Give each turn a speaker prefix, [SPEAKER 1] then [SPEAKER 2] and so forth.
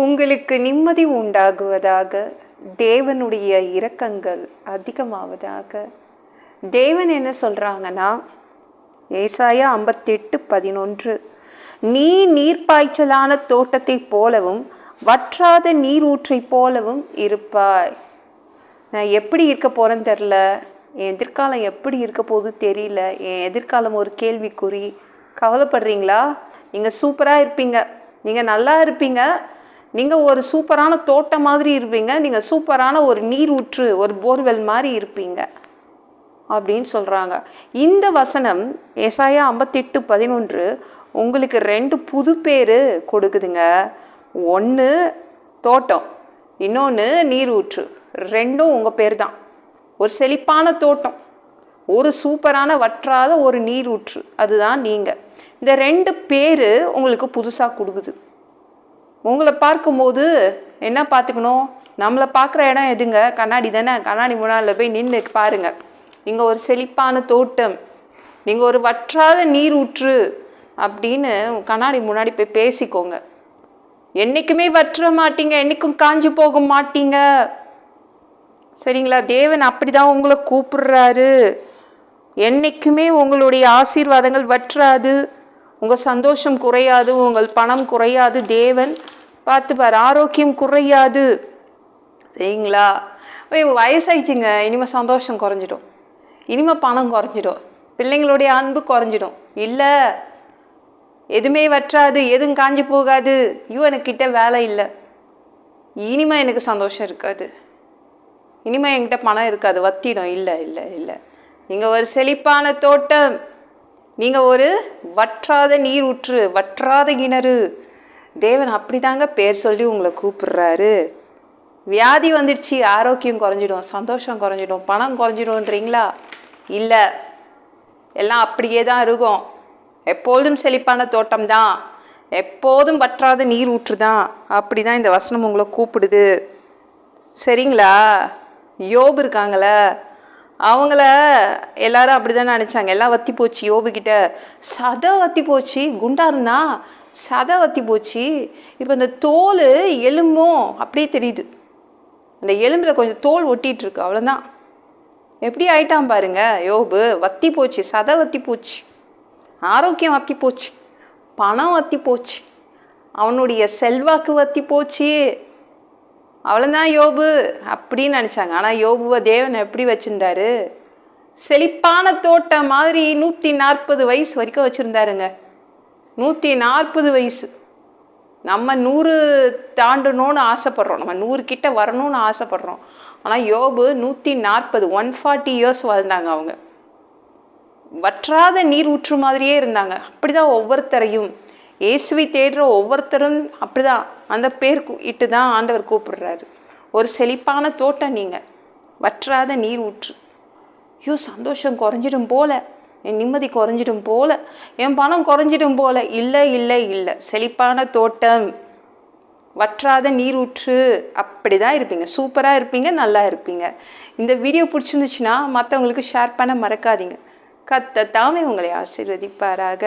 [SPEAKER 1] உங்களுக்கு நிம்மதி உண்டாகுவதாக, தேவனுடைய இரக்கங்கள் அதிகமாவதாக. தேவன் என்ன சொல்கிறாங்கன்னா, ஏசாயா 58:11, நீ நீர்ப்பாய்ச்சலான தோட்டத்தைப் போலவும் வற்றாத நீரூற்றை போலவும் இருப்பாய். நான் எப்படி இருக்க போகிறேன்னு தெரில, என் எதிர்காலம் எப்படி இருக்க போகுது தெரியல, என் எதிர்காலம் ஒரு கேள்விக்குறி. கவலைப்படுறீங்களா? நீங்கள் சூப்பராக இருப்பீங்க, நீங்கள் நல்லா இருப்பீங்க, நீங்கள் ஒரு சூப்பரான தோட்டம் மாதிரி இருப்பீங்க, நீங்கள் சூப்பரான ஒரு நீரூற்று, ஒரு போர்வெல் மாதிரி இருப்பீங்க அப்படின்னு சொல்கிறாங்க. இந்த வசனம் ஏசாயா 58:11 உங்களுக்கு 2 புது பேர் கொடுக்குதுங்க. ஒன்று தோட்டம், இன்னொன்று நீரூற்று. ரெண்டும் உங்கள் பேர் தான். ஒரு செழிப்பான தோட்டம், ஒரு சூப்பரான வற்றாத ஒரு நீரூற்று, அதுதான் நீங்கள். இந்த 2 பேர் உங்களுக்கு புதுசாக கொடுக்குது. உங்களை பார்க்கும்போது என்ன பார்த்துக்கணும்? நம்மளை பார்க்குற இடம் எதுங்க? கண்ணாடி தானே. கண்ணாடி முன்னால் போய் நின்று பாருங்கள். நீங்கள் ஒரு செழிப்பான தோட்டம், நீங்கள் ஒரு வற்றாத நீரூற்று அப்படின்னு கண்ணாடி முன்னாடி போய் பேசிக்கோங்க. என்றைக்குமே வற்ற மாட்டீங்க, என்றைக்கும் காஞ்சி போக மாட்டீங்க. சரிங்களா? தேவன் அப்படி தான் உங்களை கூப்பிடுறாரு. என்றைக்குமே உங்களுடைய ஆசீர்வாதங்கள் வற்றாது, உங்கள் சந்தோஷம் குறையாது, உங்கள் பணம் குறையாது. தேவன் பார்த்துப்பார், ஆரோக்கியம் குறையாது. சரிங்களா? வயசாயிடுச்சுங்க, இனிமேல் சந்தோஷம் குறைஞ்சிடும், இனிமேல் பணம் குறைஞ்சிடும், பிள்ளைங்களுடைய அன்பு குறைஞ்சிடும். இல்லை, எதுவுமே வற்றாது, எதுவும் காஞ்சி போகாது. எனக்கிட்ட வேலை இல்லை, இனிமேல் எனக்கு சந்தோஷம் இருக்காது, இனிமேல் என்கிட்ட பணம் இருக்காது, வத்திடும். இல்லை இல்லை இல்லை, நீங்கள் ஒரு செழிப்பான தோட்டம், நீங்கள் ஒரு வற்றாத நீரூற்று, வற்றாத கிணறு. தேவன் அப்படி தாங்க பேர் சொல்லி உங்களை கூப்பிடுறாரு. வியாதி வந்துடுச்சு, ஆரோக்கியம் குறைஞ்சிடும், சந்தோஷம் குறைஞ்சிடும், பணம் குறைஞ்சிடும்ன்றீங்களா? இல்லை, எல்லாம் அப்படியே தான் இருக்கும். எப்போதும் செழிப்பான தோட்டம் தான், எப்போதும் வற்றாத நீரூற்று தான். அப்படி தான் இந்த வசனம் உங்களை கூப்பிடுது. சரிங்களா? யோபு இருக்காங்களே, அவங்கள எல்லாரும் அப்படி தான் நினச்சாங்க. எல்லாம் வத்தி போச்சு யோபுக்கிட்ட, சதை வத்தி போச்சு. குண்டா இருந்தா சதை வத்தி போச்சு. இப்போ இந்த தோல் எலும்பும் அப்படியே தெரியுது, அந்த எலும்பில் கொஞ்சம் தோல் ஒட்டிகிட்டு இருக்கு, அவ்வளோதான். எப்படி ஆயிட்டான் பாருங்க யோபு. வத்தி போச்சு, சதை வத்தி போச்சு, ஆரோக்கியம் வத்தி போச்சு, பணம் வத்தி போச்சு, அவனுடைய செல்வாக்கு வத்தி போச்சு. அவ்வளோதான் யோபு அப்படின்னு நினச்சாங்க. ஆனால் யோபுவை தேவன் எப்படி வச்சுருந்தாரு? செழிப்பான தோட்டம் மாதிரி 140 வயசு வரைக்கும் வச்சுருந்தாருங்க. 140 வயசு. நம்ம 100 தாண்டணும்னு ஆசைப்பட்றோம், நம்ம 100 கிட்ட வரணும்னு ஆசைப்பட்றோம். ஆனால் யோபு 140, 140 இயர்ஸ் வாழ்ந்தாங்க. அவங்க வற்றாத நீர் ஊற்று மாதிரியே இருந்தாங்க. அப்படி தான் ஒவ்வொருத்தரையும், இயேசுவை தேடுற ஒவ்வொருத்தரும் அப்படி தான் அந்த பேர் இட்டு தான் ஆண்டவர் கூப்பிடுறாரு. ஒரு செழிப்பான தோட்டம் நீங்கள், வற்றாத நீர் ஊற்று. சந்தோஷம் குறைஞ்சிடும் போல, என் நிம்மதி குறைஞ்சிடும் போல, என் பணம் குறைஞ்சிடும் போல. இல்லை இல்லை இல்லை, செழிப்பான தோட்டம், வற்றாத நீரூற்று. அப்படி தான் இருப்பீங்க, சூப்பராக இருப்பீங்க, நல்லா இருப்பீங்க. இந்த வீடியோ பிடிச்சிருந்துச்சுன்னா மற்றவங்களுக்கு ஷேர் பண்ண மறக்காதீங்க. கர்த்தர் தாமே உங்களை ஆசீர்வதிப்பாராக.